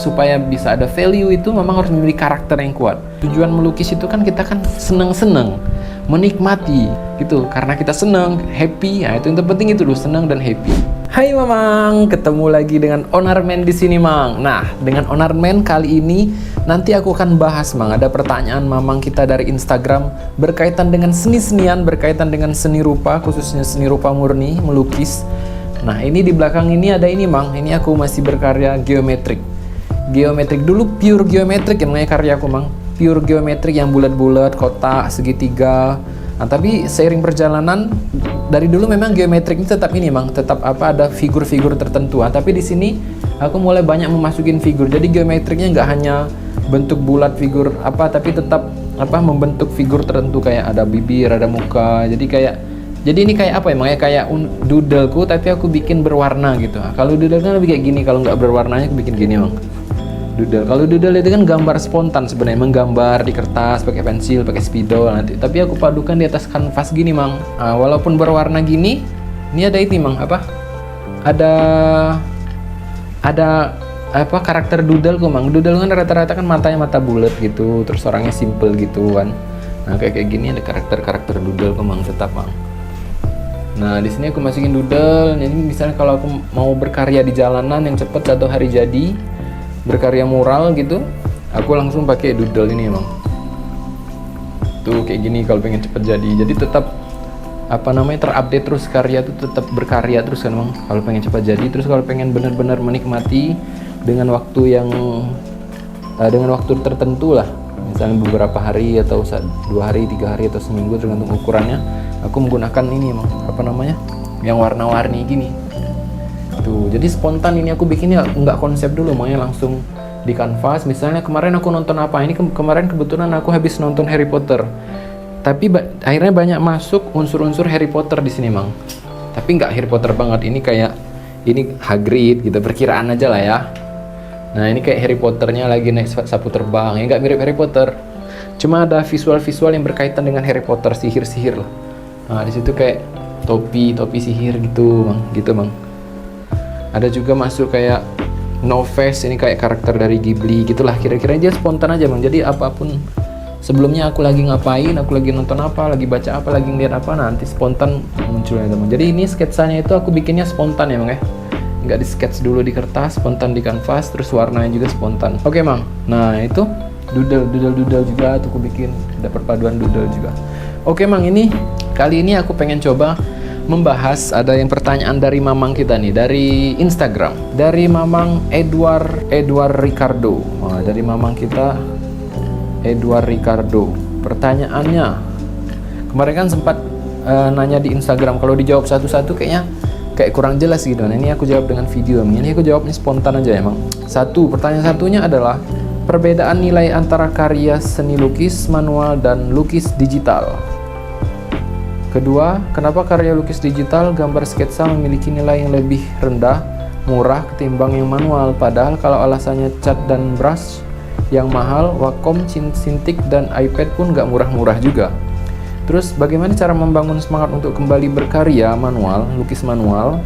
supaya bisa ada value itu memang harus memiliki karakter yang kuat. Tujuan melukis itu kan kita kan seneng-seneng, menikmati gitu, karena kita seneng, happy. Nah, itu yang terpenting itu dulu, seneng dan happy. Hai Mamang, ketemu lagi dengan Onarman di sini, Mang. Nah, dengan Onarman kali ini nanti aku akan bahas, Mang. Ada pertanyaan Mamang kita dari Instagram berkaitan dengan seni-senian, berkaitan dengan seni rupa, khususnya seni rupa murni, melukis. Nah, ini di belakang ini ada ini, Mang. Ini aku masih berkarya geometrik. Geometrik dulu pure geometrik yang namanya karya aku, Mang. Pure geometrik yang bulat-bulat, kotak, segitiga. Nah, tapi seiring perjalanan dari dulu memang geometrik ini tetap ini, Mang, tetap ada figur-figur tertentu. Nah, tapi di sini aku mulai banyak memasukin figur. Jadi geometriknya nggak hanya bentuk bulat figur tapi tetap membentuk figur tertentu, kayak ada bibir, ada muka. Jadi ini kayak apa ya, Mang? Kayak doodleku tapi aku bikin berwarna gitu. Nah, kalau doodle kan lebih kayak gini, kalau nggak berwarnanya aku bikin gini, Mang. Doodle. Kalau doodle itu kan gambar spontan sebenarnya, menggambar di kertas pakai pensil, pakai spidol nanti. Tapi aku padukan di atas kanvas gini, Mang. Nah, walaupun berwarna gini, ini ada ini, Mang, ada karakter doodle, Mang. Doodle kan rata-rata kan matanya mata bulat gitu, terus orangnya simple gitu kan. Nah, kayak gini ada karakter doodle, Mang, tetap, Mang. Nah, di sini aku masukin doodle. Jadi misalnya kalau aku mau berkarya di jalanan yang cepet atau hari jadi, berkarya mural gitu, aku langsung pakai doodle ini, Emang. Tuh kayak gini kalau pengen cepet jadi. Jadi tetap terupdate terus, karya tuh tetap berkarya terus kan, Emang. Kalau pengen cepat jadi, terus kalau pengen benar-benar menikmati dengan waktu tertentu lah. Misalnya beberapa hari atau 2 hari, 3 hari atau seminggu tergantung ukurannya. Aku menggunakan ini, Emang, yang warna-warni gini. Tuh, jadi spontan ini aku bikinnya nggak konsep dulu, maunya langsung di kanvas. Misalnya kemarin aku nonton apa, ini kemarin kebetulan aku habis nonton Harry Potter, tapi akhirnya banyak masuk unsur-unsur Harry Potter di sini, Mang. Tapi nggak Harry Potter banget, ini Hagrid gitu, perkiraan aja lah ya. Nah, ini kayak Harry Potternya lagi naik sapu terbang, ya nggak mirip Harry Potter, cuma ada visual-visual yang berkaitan dengan Harry Potter, sihir-sihir lah. Nah, di situ kayak topi sihir gitu, Mang. Ada juga masuk kayak no face, ini kayak karakter dari Ghibli gitulah, kira-kira aja spontan aja, Bang. Jadi apapun sebelumnya aku lagi ngapain, aku lagi nonton apa, lagi baca apa, lagi ngeliat apa, nanti spontan munculnya, teman. Jadi ini sketsanya itu aku bikinnya spontan ya, Bang, ya. Nggak di sketch dulu di kertas, spontan di kanvas, terus warnanya juga spontan. Oke, Mang. Nah, itu doodle juga tuh aku bikin, ada perpaduan doodle juga. Oke, Mang, kali ini aku pengen coba membahas, ada yang pertanyaan dari Mamang kita nih, dari Instagram, dari Mamang Edward Ricardo. Nah, dari Mamang kita Edward Ricardo, pertanyaannya kemarin kan sempat nanya di Instagram, kalau dijawab satu-satu kayak kurang jelas gitu. Nah, ini aku jawab dengan video. Ini aku jawabnya spontan aja, emang. Pertanyaan satunya adalah perbedaan nilai antara karya seni lukis manual dan lukis digital. Kedua, kenapa karya lukis digital, gambar sketsa memiliki nilai yang lebih rendah, murah ketimbang yang manual? Padahal kalau alasannya cat dan brush yang mahal, Wacom, Cintiq, dan iPad pun nggak murah-murah juga. Terus, bagaimana cara membangun semangat untuk kembali berkarya manual, lukis manual,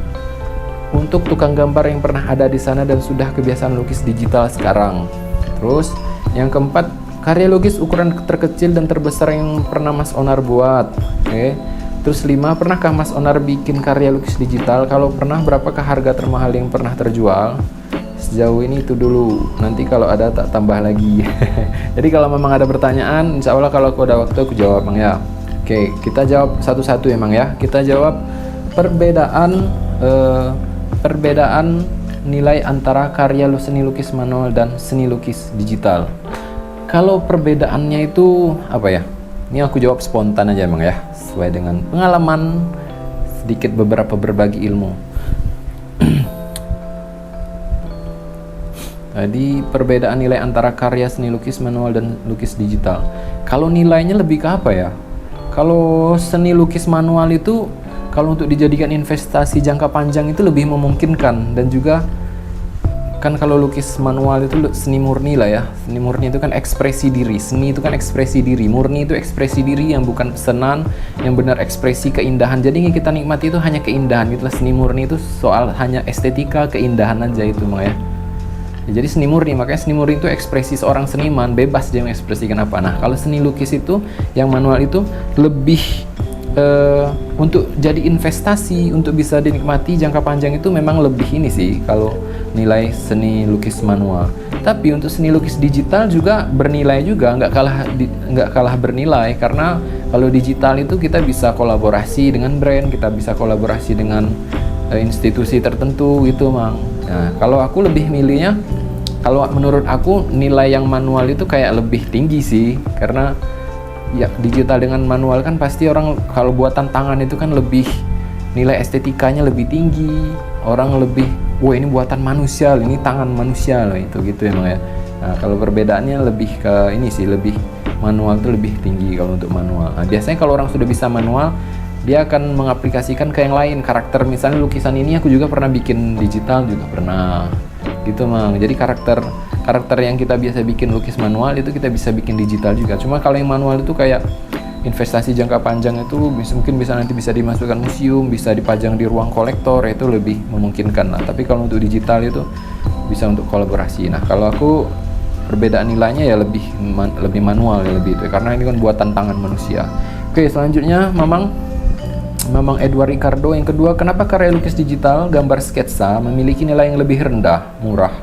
untuk tukang gambar yang pernah ada di sana dan sudah kebiasaan lukis digital sekarang? Terus, yang keempat, karya lukis ukuran terkecil dan terbesar yang pernah Mas Onar buat. Oke. Terus 5, pernahkah Mas Onar bikin karya lukis digital? Kalau pernah, berapakah harga termahal yang pernah terjual? Sejauh ini itu dulu, nanti kalau ada tak tambah lagi. Jadi kalau memang ada pertanyaan, insya Allah kalau aku ada waktu aku jawab, Mang, ya. Oke, kita jawab satu-satu ya, Mang, ya. Kita jawab perbedaan nilai antara karya seni lukis manual dan seni lukis digital. Kalau perbedaannya itu apa ya? Ini aku jawab spontan aja, Mang, ya, sesuai dengan pengalaman, sedikit beberapa berbagi ilmu. Jadi perbedaan nilai antara karya seni lukis manual dan lukis digital. Kalau nilainya lebih ke apa ya? Kalau seni lukis manual itu, kalau untuk dijadikan investasi jangka panjang itu lebih memungkinkan, dan juga kan kalau lukis manual itu seni murni lah ya. Seni murni itu kan ekspresi diri, seni itu kan ekspresi diri, murni itu ekspresi diri yang bukan pesanan, yang benar ekspresi keindahan. Jadi yang kita nikmati itu hanya keindahan gitu lah. Seni murni itu soal hanya estetika, keindahan aja itu, Mang, ya. Ya, jadi seni murni, makanya seni murni itu ekspresi seorang seniman, bebas dia mengekspresikan apa. Nah, kalau seni lukis itu, yang manual itu lebih untuk jadi investasi, untuk bisa dinikmati jangka panjang itu memang lebih ini sih kalau nilai seni lukis manual. Tapi untuk seni lukis digital juga bernilai juga, nggak kalah bernilai, karena kalau digital itu kita bisa kolaborasi dengan brand, kita bisa kolaborasi dengan institusi tertentu gitu, Mang. Nah, kalau aku lebih milihnya, kalau menurut aku nilai yang manual itu kayak lebih tinggi sih, karena ya digital dengan manual kan pasti orang kalau buatan tangan itu kan lebih nilai estetikanya lebih tinggi, orang lebih wah ini buatan manusia, ini tangan manusia loh, itu gitu emang ya. Nah, kalau perbedaannya lebih ke ini sih, lebih manual tuh lebih tinggi kalau untuk manual. Nah, biasanya kalau orang sudah bisa manual, dia akan mengaplikasikan ke yang lain. Karakter misalnya lukisan ini aku juga pernah bikin digital, juga pernah gitu, Mang. Jadi karakter yang kita biasa bikin lukis manual itu kita bisa bikin digital juga. Cuma kalau yang manual itu kayak investasi jangka panjang itu mungkin bisa nanti bisa dimasukkan museum, bisa dipajang di ruang kolektor, itu lebih memungkinkan lah. Tapi kalau untuk digital itu bisa untuk kolaborasi. Nah, kalau aku perbedaan nilainya ya lebih manual ya, lebih itu karena ini kan buatan tangan manusia. Oke, selanjutnya Mamang Edward Ricardo yang kedua, kenapa karya lukis digital gambar sketsa memiliki nilai yang lebih rendah, murah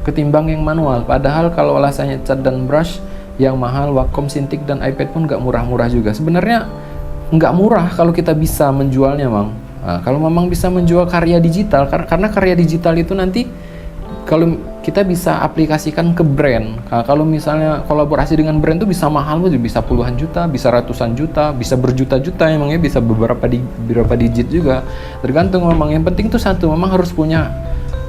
ketimbang yang manual? Padahal kalau alasannya cat dan brush yang mahal, Wacom, Cintiq dan iPad pun nggak murah-murah juga. Sebenarnya nggak murah kalau kita bisa menjualnya, Mang. Nah, kalau Mamang bisa menjual karya digital, karena karya digital itu nanti kalau kita bisa aplikasikan ke brand. Nah, kalau misalnya kolaborasi dengan brand itu bisa mahal, bisa puluhan juta, bisa ratusan juta, bisa berjuta-juta, emangnya bisa beberapa digit juga. Tergantung Mamang. Yang penting tuh satu, Mamang harus punya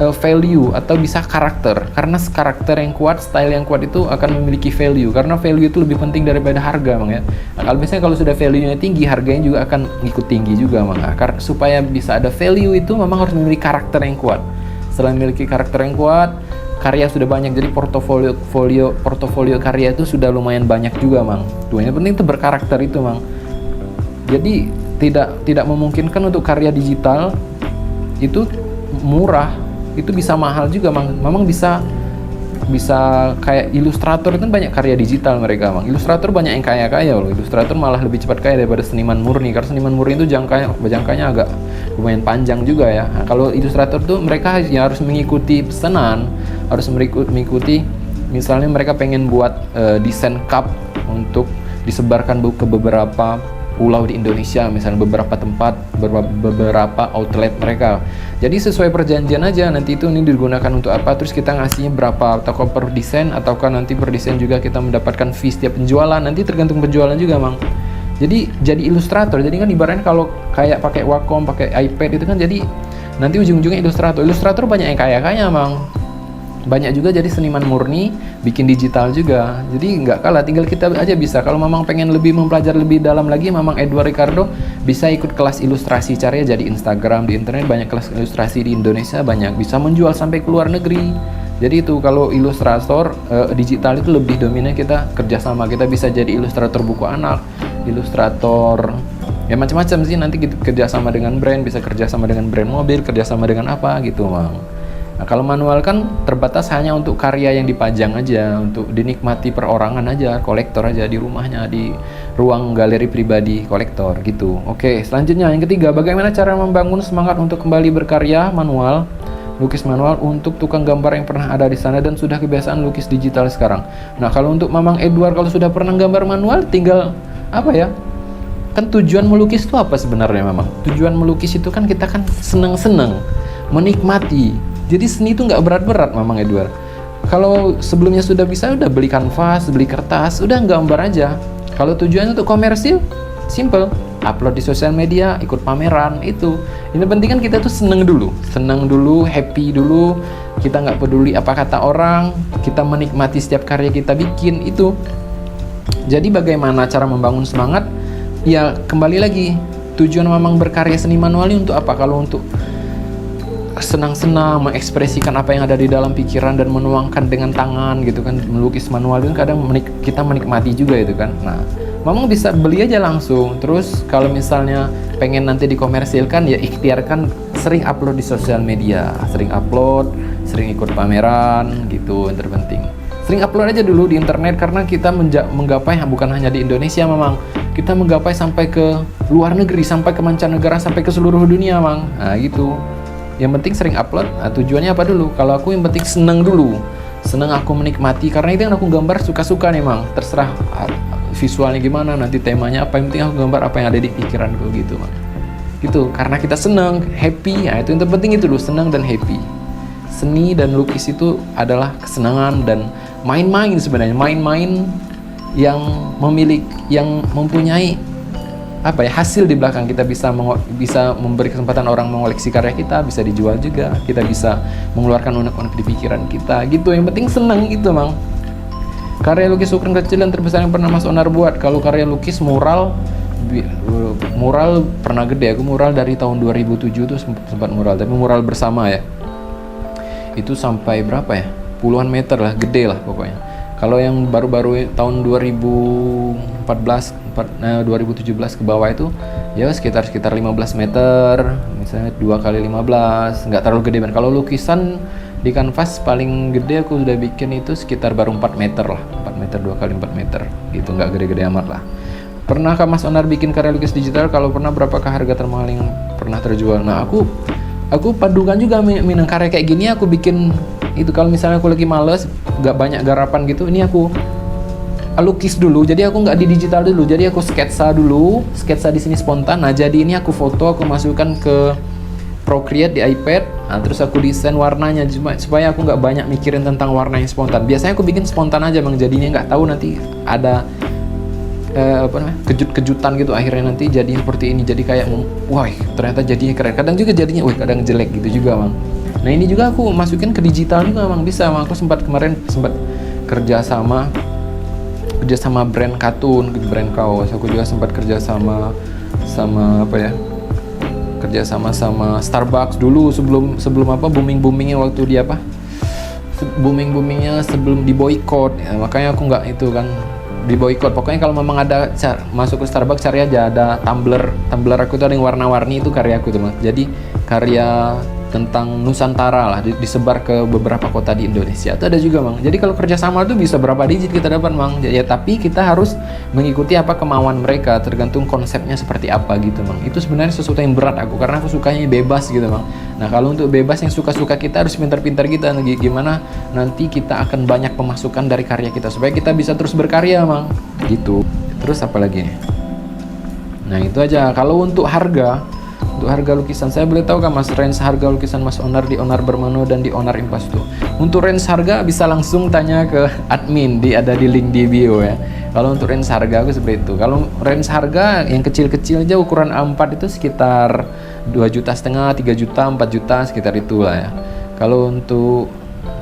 value atau bisa karakter, karena karakter yang kuat, style yang kuat itu akan memiliki value, karena value itu lebih penting daripada harga, Mang ya. Nah, kalau misalnya kalau sudah value-nya tinggi, harganya juga akan ikut tinggi juga, Mang. Nah, supaya bisa ada value itu Mamang harus memiliki karakter yang kuat. Setelah memiliki karakter yang kuat, karya sudah banyak, jadi portofolio karya itu sudah lumayan banyak juga, Mang. Tuh, yang penting itu berkarakter itu, Mang. Jadi tidak memungkinkan untuk karya digital itu murah, itu bisa mahal juga, Mang. Mamang bisa kayak ilustrator itu kan banyak karya digital mereka, Mang. Ilustrator banyak yang kaya loh. Ilustrator malah lebih cepat kaya daripada seniman murni, karena seniman murni itu jangkanya agak lumayan panjang juga ya. Nah, kalau ilustrator tuh mereka ya harus mengikuti pesanan, harus mengikuti misalnya mereka pengen buat desain cup untuk disebarkan ke beberapa pulau di Indonesia, misalnya beberapa tempat, beberapa outlet mereka. Jadi sesuai perjanjian aja, nanti itu ini digunakan untuk apa, terus kita ngasihnya berapa, atau per desain, ataukah nanti per desain juga kita mendapatkan fee setiap penjualan, nanti tergantung penjualan juga, Mang. Jadi ilustrator, jadi kan ibaratnya kalau kayak pakai Wacom, pakai iPad itu kan jadi nanti ujung-ujungnya ilustrator banyak yang kaya, Mang. Banyak juga jadi seniman murni, bikin digital juga. Jadi nggak kalah, tinggal kita aja bisa. Kalau Mamang pengen lebih mempelajari lebih dalam lagi, Mamang Edward Ricardo bisa ikut kelas ilustrasi. Caranya jadi Instagram, di internet banyak kelas ilustrasi di Indonesia, banyak. Bisa menjual sampai ke luar negeri. Jadi itu kalau ilustrator digital itu lebih dominan kita kerjasama. Kita bisa jadi ilustrator buku anak, ilustrator ya macam-macam sih. Nanti kita kerjasama dengan brand, bisa kerjasama dengan brand mobil, kerjasama dengan apa gitu, Mang. Nah, kalau manual kan terbatas hanya untuk karya yang dipajang aja, untuk dinikmati perorangan aja, kolektor aja di rumahnya, di ruang galeri pribadi kolektor gitu. Oke, selanjutnya yang ketiga, bagaimana cara membangun semangat untuk kembali berkarya manual, lukis manual untuk tukang gambar yang pernah ada di sana dan sudah kebiasaan lukis digital sekarang. Nah, kalau untuk Mamang Edward, kalau sudah pernah gambar manual, tinggal apa ya? Kan tujuan melukis itu apa sebenarnya, Mamang? Tujuan melukis itu kan kita kan seneng-seneng, menikmati. Jadi seni itu nggak berat-berat, Mamang Edward. Kalau sebelumnya sudah bisa, udah beli kanvas, beli kertas, udah gambar aja. Kalau tujuannya untuk komersil, simple, upload di sosial media, ikut pameran, itu. Ini penting kan kita tuh seneng dulu, happy dulu. Kita nggak peduli apa kata orang, kita menikmati setiap karya kita bikin, itu. Jadi bagaimana cara membangun semangat? Ya kembali lagi, tujuan Mamang berkarya seni manual ini untuk apa? Kalau untuk senang-senang mengekspresikan apa yang ada di dalam pikiran dan menuangkan dengan tangan gitu kan, melukis manual itu kadang kita menikmati juga itu kan. Nah, Mamang bisa beli aja langsung. Terus kalau misalnya pengen nanti dikomersilkan, ya ikhtiarkan sering upload di sosial media, sering sering ikut pameran gitu, yang terpenting sering upload aja dulu di internet, karena kita menggapai bukan hanya di Indonesia memang, kita menggapai sampai ke luar negeri, sampai ke mancanegara, sampai ke seluruh dunia mang. Nah gitu, yang penting sering upload. Nah, tujuannya apa dulu? Kalau aku yang penting seneng dulu, seneng, aku menikmati, karena itu yang aku gambar suka-suka nih mang, terserah visualnya gimana, nanti temanya apa, yang penting aku gambar apa yang ada di pikiranku gitu mang. Gitu, karena kita seneng, happy. Nah, itu yang terpenting itu dulu, seneng dan happy. Seni dan lukis itu adalah kesenangan dan main-main sebenarnya, main-main yang mempunyai apa ya, hasil di belakang. Kita bisa memberi kesempatan orang mengoleksi karya kita, bisa dijual juga, kita bisa mengeluarkan unek-unek di pikiran kita gitu. Yang penting senang gitu mang. Karya lukis ukuran kecil yang terbesar yang pernah Mas Onar buat. Kalau karya lukis mural pernah gede. Aku mural dari tahun 2007 tuh sempat mural, tapi mural bersama ya, itu sampai berapa ya, puluhan meter lah, gede lah pokoknya. Kalau yang baru-baru tahun 2017 ke bawah itu ya sekitar 15 meter, misalnya 2 kali 15, nggak terlalu gede banget. Kalau lukisan di kanvas paling gede aku sudah bikin itu sekitar baru 4 meter lah, 4 meter 2 kali 4 meter gitu, nggak gede-gede amat lah. Pernahkah Mas Onar bikin karya lukis digital? Kalau pernah, berapakah harga termahal yang pernah terjual? Nah, aku padukan juga minang karya kayak gini, aku bikin itu. Kalau misalnya aku lagi males, nggak banyak garapan gitu, ini aku lukis dulu. Jadi aku nggak di digital dulu, jadi aku sketsa dulu, sketsa di sini spontan. Nah, jadi ini aku foto, aku masukkan ke Procreate di iPad. Nah, terus aku desain warnanya supaya aku nggak banyak mikirin tentang warna yang spontan. Biasanya aku bikin spontan aja bang, jadinya nggak tahu nanti ada kejut-kejutan gitu, akhirnya nanti jadi seperti ini, jadi kayak wah ternyata jadinya keren. Kadang juga jadinya kadang jelek gitu juga bang. Nah ini juga aku masukin ke digital juga bang, bisa bang. Aku kemarin sempat kerja sama brand kartun, brand kaos. Aku juga sempat kerja sama sama Starbucks dulu, sebelum boomingnya waktu dia boomingnya sebelum diboikot ya, makanya aku nggak itu kan diboikot. Pokoknya kalau memang ada masuk ke Starbucks, cari aja ada tumbler aku tuh ada yang warna-warni, itu karya aku tuh mas. Jadi karya tentang Nusantara lah, disebar ke beberapa kota di Indonesia. Itu ada juga bang. Jadi kalau kerjasama tuh bisa berapa digit kita dapat bang. Ya tapi kita harus mengikuti apa kemauan mereka, tergantung konsepnya seperti apa gitu bang. Itu sebenarnya sesuatu yang berat aku, karena aku sukanya bebas gitu bang. Nah kalau untuk bebas yang suka-suka, kita harus pintar-pintar kita gimana nanti kita akan banyak pemasukan dari karya kita, supaya kita bisa terus berkarya bang gitu. Terus apa lagi nih? Nah itu aja. Kalau untuk harga lukisan, saya boleh tahu kan mas range harga lukisan Mas Onar di Onar Bermano dan di Onar Impasto? Untuk range harga bisa langsung tanya ke admin, ada di link di bio ya. Kalau untuk range harga aku seperti itu. Kalau range harga yang kecil-kecil aja ukuran A4 itu sekitar 2,5 juta, 3 juta, 4 juta, sekitar itulah ya. Kalau untuk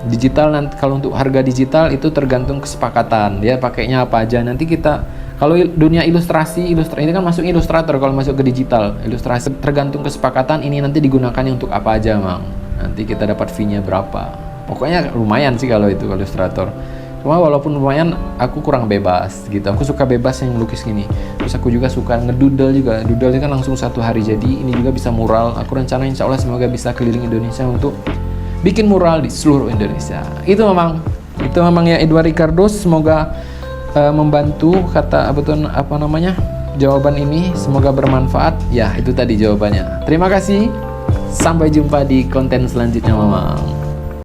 digital, kalau untuk harga digital itu tergantung kesepakatan, dia pakainya apa aja. Nanti kita kalau dunia ilustrasi ini kan masuk Illustrator. Kalau masuk ke digital, ilustrasi tergantung kesepakatan, ini nanti digunakannya untuk apa aja mang. Nanti kita dapat fee-nya berapa. Pokoknya lumayan sih kalau itu Illustrator. Cuma walaupun lumayan, aku kurang bebas gitu. Aku suka bebas yang melukis gini. Terus aku juga suka ngedoodle juga. Doodle kan langsung 1 hari jadi. Ini juga bisa mural. Aku rencana insya Allah semoga bisa keliling Indonesia untuk bikin mural di seluruh Indonesia. Itu memang ya Edward Ricardo. Semoga membantu jawaban ini, semoga bermanfaat ya. Itu tadi jawabannya. Terima kasih, sampai jumpa di konten selanjutnya mamang.